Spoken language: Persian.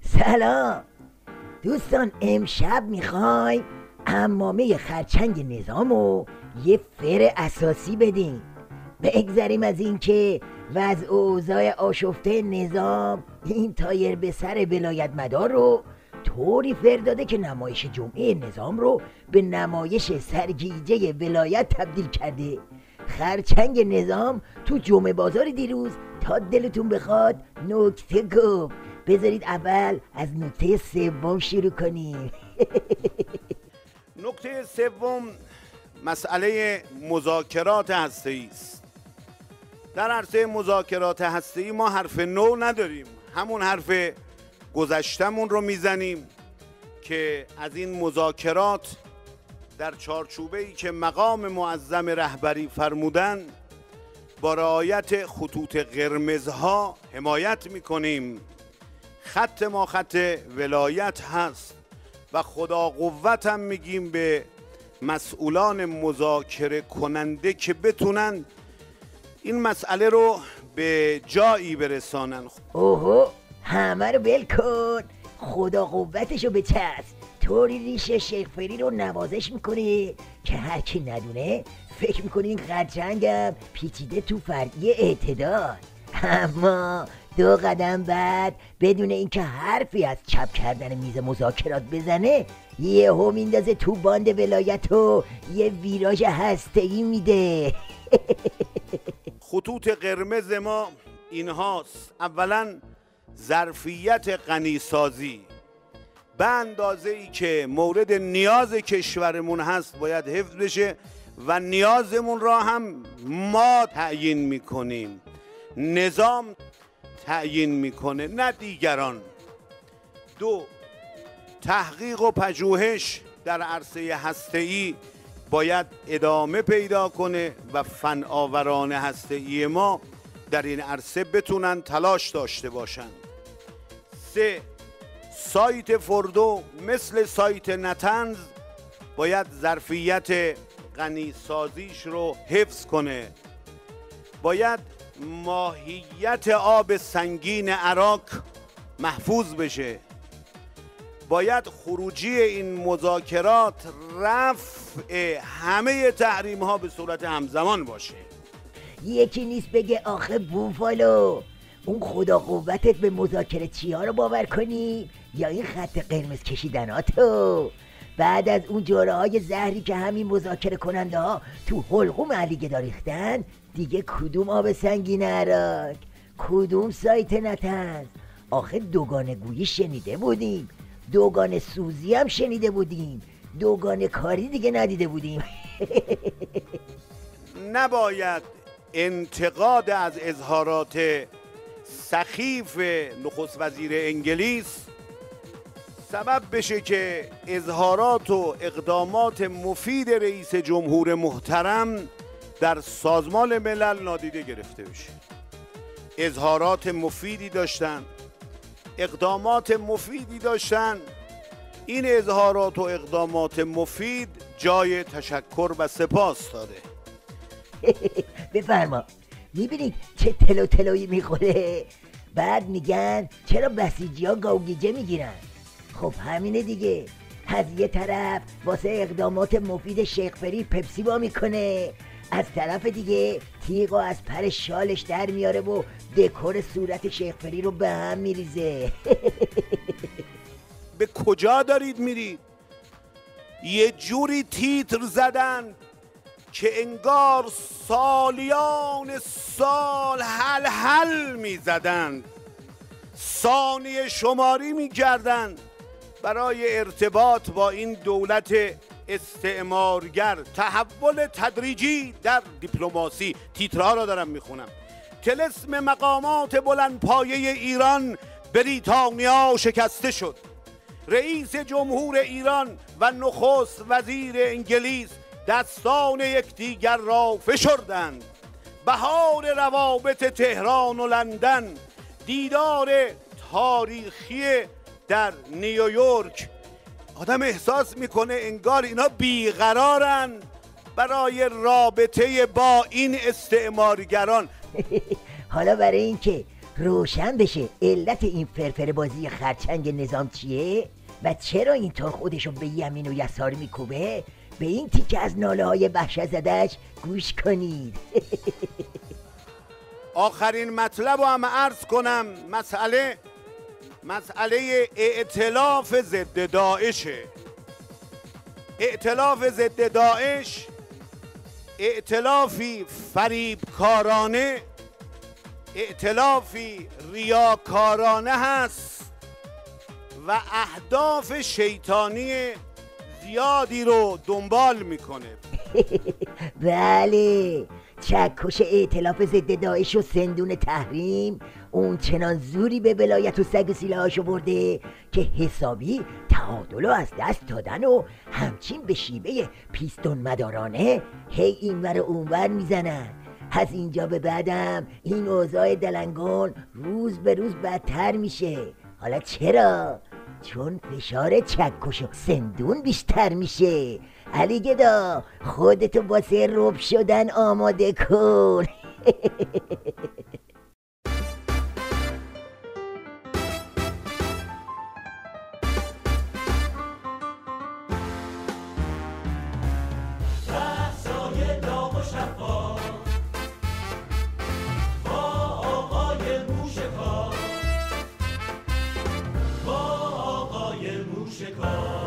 سلام دوستان، امشب میخوایم عمامه خرچنگ نظامو یه فر اساسی بدیم. بگذریم از این که وضع و اوضاع آشفته نظام این تایر به سر ولایت مدار رو طوری فر داده که نمایش جمعه نظام رو به نمایش سرگیجه ولایت تبدیل کرده. خرچنگ نظام تو جمعه بازار دیروز تا دلتون بخواد نکته گفت. بذارید اول از نکته سوم شروع کنیم. نکته سوم مسئله مذاکرات هسته‌ای است. در عرصه مذاکرات هسته‌ای ما حرف نو نداریم، همون حرف گذشتمون رو میزنیم که از این مذاکرات در چارچوبه‌ای که مقام معظم رهبری فرمودن با رعایت خطوط قرمزها حمایت میکنیم. خط ما خط ولایت هست و خدا قوت هم میگیم به مسئولان مذاکره کننده که بتونن این مسئله رو به جایی برسانن. اوهو، همه رو بل کن، خدا قوتشو بچسب. طوری ریش شیخ فری رو نوازش میکنه که هر کی ندونه فکر میکنه این خرچنگم پیچیده تو فرعی اعتدال، اما 2 قدم بعد بدون اینکه حرفی از چپ کردن میز مذاکرات بزنه یهو میندازه تو باند ولایت و یه ویراژ هسته‌ای میده. خطوط قرمز ما اینهاست. اولا ظرفیت غنیسازی به اندازه ای که مورد نیاز کشورمون هست باید حفظ بشه و نیازمون را هم ما تعیین میکنیم، نظام تعیین میکنه نه دیگران. 2 تحقیق و پژوهش در عرصه هسته‌ای باید ادامه پیدا کنه و فناوران هسته‌ای ما در این عرصه بتونن تلاش داشته باشن. 3 سایت فردو مثل سایت نتنز باید ظرفیت غنیسازیش رو حفظ کنه. باید ماهیت آب سنگین عراق محفوظ بشه. باید خروجی این مذاکرات رفع همه تحریم ها به صورت همزمان باشه. یکی نیست بگه آخه بوفالو اون خدا قوتت به مذاکره چیا رو باور کنی یا این خط قرمز کشیدناتو؟ بعد از اون جوره های زهری که همین مذاکره کننده ها تو حلقوم علی گدا ریختن، دیگه کدوم آب سنگین عراق، کدوم سایت نتنز؟ آخه دوگانه گویی شنیده بودیم، دوگانه سوزی هم شنیده بودیم، دوگانه کاری دیگه ندیده بودیم. نباید انتقاد از اظهارات سخیف نخست وزیر انگلیس سبب بشه که اظهارات و اقدامات مفید رئیس جمهور محترم در سازمان ملل نادیده گرفته بشه. اظهارات مفیدی داشتن، اقدامات مفیدی داشتن. این اظهارات و اقدامات مفید جای تشکر و سپاس داره. بفرما. میبینید چه تلو تلویی میخوره؟ بعد میگن چرا بسیجی ها گوگیجه میگیرن؟ خب همینه دیگه. از یه طرف واسه اقدامات مفید شیخ فری پپسی با میکنه، از طرف دیگه تیغو از پر شالش در میاره و دکور صورت شیخ فری رو به هم میریزه. به کجا دارید میرید؟ یه جوری تیتر زدن که انگار سالیان سال حل میزدن، ثانیه شماری میکردن برای ارتباط با این دولت استعمارگر. تحول تدریجی در دیپلماسی. تیترها را دارم میخونم. طلسم مقامات بلندپایه ایران بریتانیا شکسته شد. رئیس جمهور ایران و نخست وزیر انگلیس دستان یکدیگر را فشردند. بهار روابط تهران و لندن، دیدار تاریخی در نیویورک. آدم احساس میکنه انگار اینا بیقرارن برای رابطه با این استعمارگران. حالا برای اینکه روشن بشه علت این فرفر بازی خرچنگ نظام چیه و چرا اینطور خودشو به یمین و یسار میکوبه. به این تیکه از ناله های وحشت زدش گوش کنید. آخرین مطلب رو هم عرض کنم. مسئله ائتلاف ضد داعشه. ائتلاف ضد داعش ائتلافی فریبکارانه، ائتلافی ریاکارانه هست و اهداف شیطانی زیادی رو دنبال میکنه. بله، چکش ائتلاف ضد داعش و سندون تحریم اون چنان زوری به ولایت و سگ و سیله‌هاشو برده که حسابی تعادل رو از دست دادن و همچین به شیوه پیستون مدارانه هی اینور و اونور میزنن. از اینجا به بعدم این اوضاع دلنگون روز به روز بدتر میشه. حالا چرا؟ چون فشار چکش و سندون بیشتر میشه. علی گدا خودتو واسه رب شدن آماده کن. موشکار